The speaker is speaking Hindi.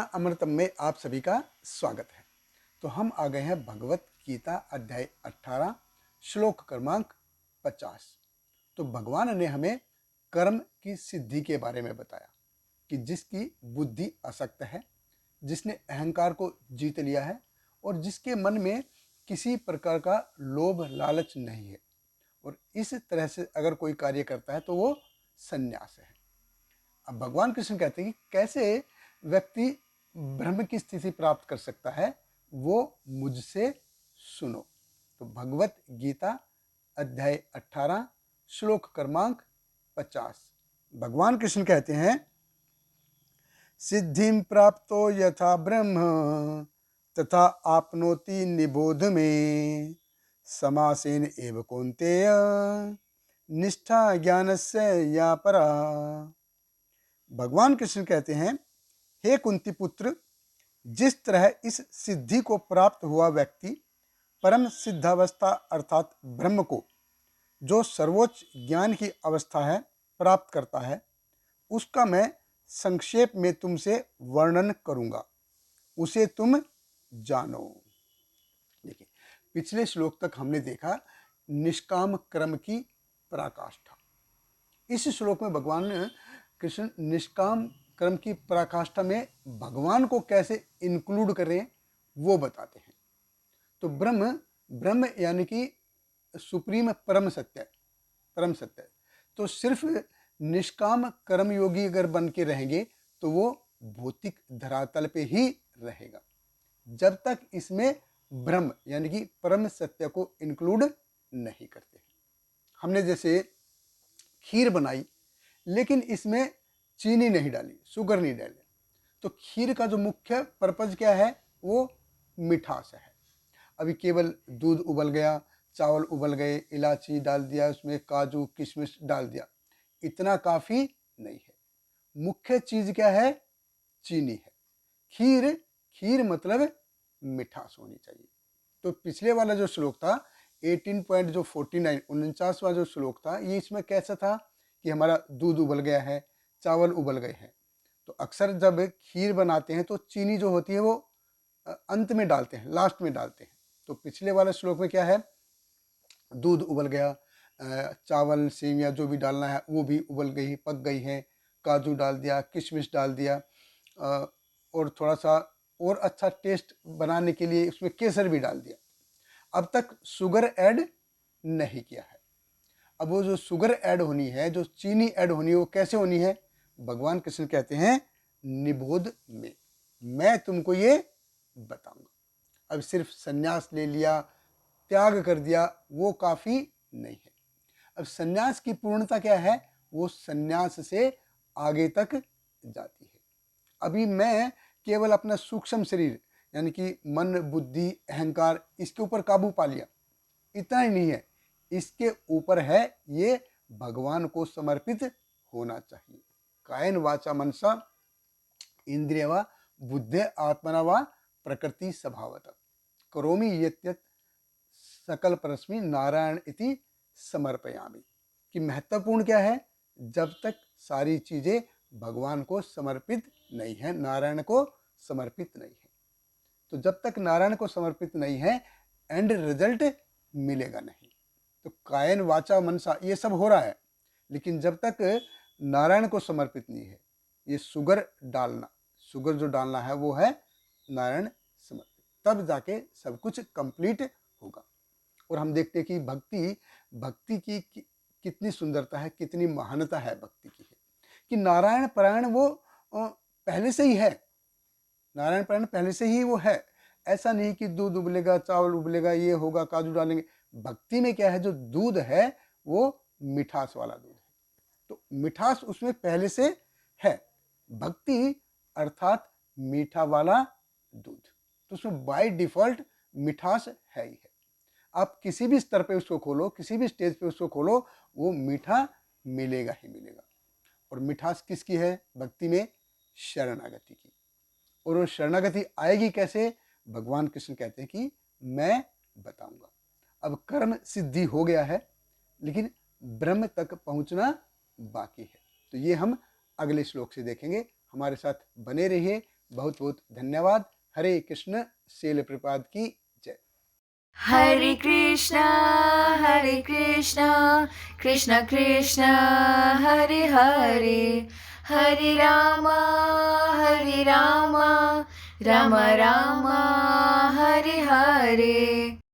गीता अमृतम में आप सभी का स्वागत है। तो हम आ गए हैं भगवत गीता अध्याय 18 श्लोक क्रमांक 50। तो भगवान ने हमें कर्म की सिद्धि के बारे में बताया कि जिसकी बुद्धि असक्त है, जिसने अहंकार को जीत लिया है और जिसके मन में किसी प्रकार का लोभ लालच नहीं है, और इस तरह से अगर कोई कार्य करता है तो वो संन्यास है। अब भगवान कृष्ण कहते हैं कि कैसे व्यक्ति ब्रह्म की स्थिति प्राप्त कर सकता है, वो मुझसे सुनो। तो भगवत गीता अध्याय 18 श्लोक क्रमांक 50 भगवान कृष्ण कहते हैं, सिद्धिं प्राप्तो यथा ब्रह्म तथा आपनोति निबोध में समासेन एव कौन्तेय निष्ठा ज्ञानस्य या परा। भगवान कृष्ण कहते हैं, हे कुंती पुत्र, जिस तरह इस सिद्धि को प्राप्त हुआ व्यक्ति परम सिद्धावस्था अर्थात ब्रह्म को, जो सर्वोच्च ज्ञान की अवस्था है, प्राप्त करता है, उसका मैं संक्षेप में तुमसे वर्णन करूंगा, उसे तुम जानो। देखिए, पिछले श्लोक तक हमने देखा निष्काम कर्म की पराकाष्ठा। इस श्लोक में भगवान कृष्ण निष्काम कर्म की पराकाष्ठा में भगवान को कैसे इंक्लूड करें वो बताते हैं। तो ब्रह्म ब्रह्म यानी कि सुप्रीम परम सत्य, परम सत्य। तो सिर्फ निष्काम कर्मयोगी अगर बन के रहेंगे तो वो भौतिक धरातल पे ही रहेगा, जब तक इसमें ब्रह्म यानी कि परम सत्य को इंक्लूड नहीं करते। हमने जैसे खीर बनाई लेकिन इसमें चीनी नहीं डाली, शुगर नहीं डाली, तो खीर का जो मुख्य पर्पज क्या है, वो मिठास है। अभी केवल दूध उबल गया, चावल उबल गए, इलायची डाल दिया, उसमें काजू किशमिश डाल दिया, इतना काफ़ी नहीं है। मुख्य चीज़ क्या है, चीनी है। खीर खीर मतलब मिठास होनी चाहिए। तो पिछले वाला जो श्लोक था 49वां जो श्लोक था, ये इसमें कैसा था कि हमारा दूध उबल गया है, चावल उबल गए हैं। तो अक्सर जब खीर बनाते हैं तो चीनी जो होती है वो अंत में डालते हैं, लास्ट में डालते हैं। तो पिछले वाले श्लोक में क्या है, दूध उबल गया, चावल सेवियाँ जो भी डालना है वो भी उबल गई, पक गई हैं, काजू डाल दिया, किशमिश डाल दिया, और थोड़ा सा और अच्छा टेस्ट बनाने के लिए उसमें केसर भी डाल दिया। अब तक शुगर ऐड नहीं किया है। अब वो जो शुगर ऐड होनी है, जो चीनी ऐड होनी है, वो कैसे होनी है, भगवान कृष्ण कहते हैं निबोध में, मैं तुमको ये बताऊंगा। अब सिर्फ सन्यास ले लिया, त्याग कर दिया, वो काफ़ी नहीं है। अब सन्यास की पूर्णता क्या है, वो सन्यास से आगे तक जाती है। अभी मैं केवल अपना सूक्ष्म शरीर यानी कि मन बुद्धि अहंकार, इसके ऊपर काबू पा लिया, इतना ही नहीं है, इसके ऊपर है ये भगवान को समर्पित होना चाहिए। कायन वाचा मनसा इंद्रिय व बुद्धि आत्मना व प्रकृति स्वभावतः करोमि यत् सकल परस्मी नारायण इति समर्पयामि। कि महत्वपूर्ण क्या है, जब तक सारी चीजें भगवान को समर्पित नहीं है, नारायण को समर्पित नहीं है, तो जब तक नारायण को समर्पित नहीं है एंड रिजल्ट मिलेगा नहीं। तो कायन वाचा मनसा ये सब हो रहा है, लेकिन जब तक नारायण को समर्पित नहीं है, ये शुगर डालना, शुगर जो डालना है वो है नारायण समर्पित, तब जाके सब कुछ कंप्लीट होगा। और हम देखते हैं कि भक्ति भक्ति की कितनी सुंदरता है, कितनी महानता है भक्ति की है, कि नारायण परायण वो पहले से ही है, नारायण परायण पहले से ही वो है। ऐसा नहीं कि दूध उबलेगा, चावल उबलेगा, ये होगा, काजू डालेंगे। भक्ति में क्या है, जो दूध है वो मिठास वाला दूध है, तो मिठास उसमें पहले से है। भक्ति अर्थात मीठा वाला दूध, तो उसमें बाय डिफॉल्ट मिठास है ही है। आप किसी भी स्तर पे उसको खोलो, किसी भी स्टेज पे उसको खोलो, वो मीठा मिलेगा ही मिलेगा। और मिठास किसकी है भक्ति में, शरणागति की। और वो शरणागति आएगी कैसे, भगवान कृष्ण कहते हैं कि मैं बताऊंगा। अब कर्म सिद्धि हो गया है, लेकिन ब्रह्म तक पहुंचना बाकी है। तो ये हम अगले श्लोक से देखेंगे। हमारे साथ बने रहिए, बहुत बहुत धन्यवाद। हरे कृष्ण। शैल प्रपात की जय। हरे कृष्णा कृष्ण कृष्ण हरे हरे, हरे रामा राम राम हरे हरे।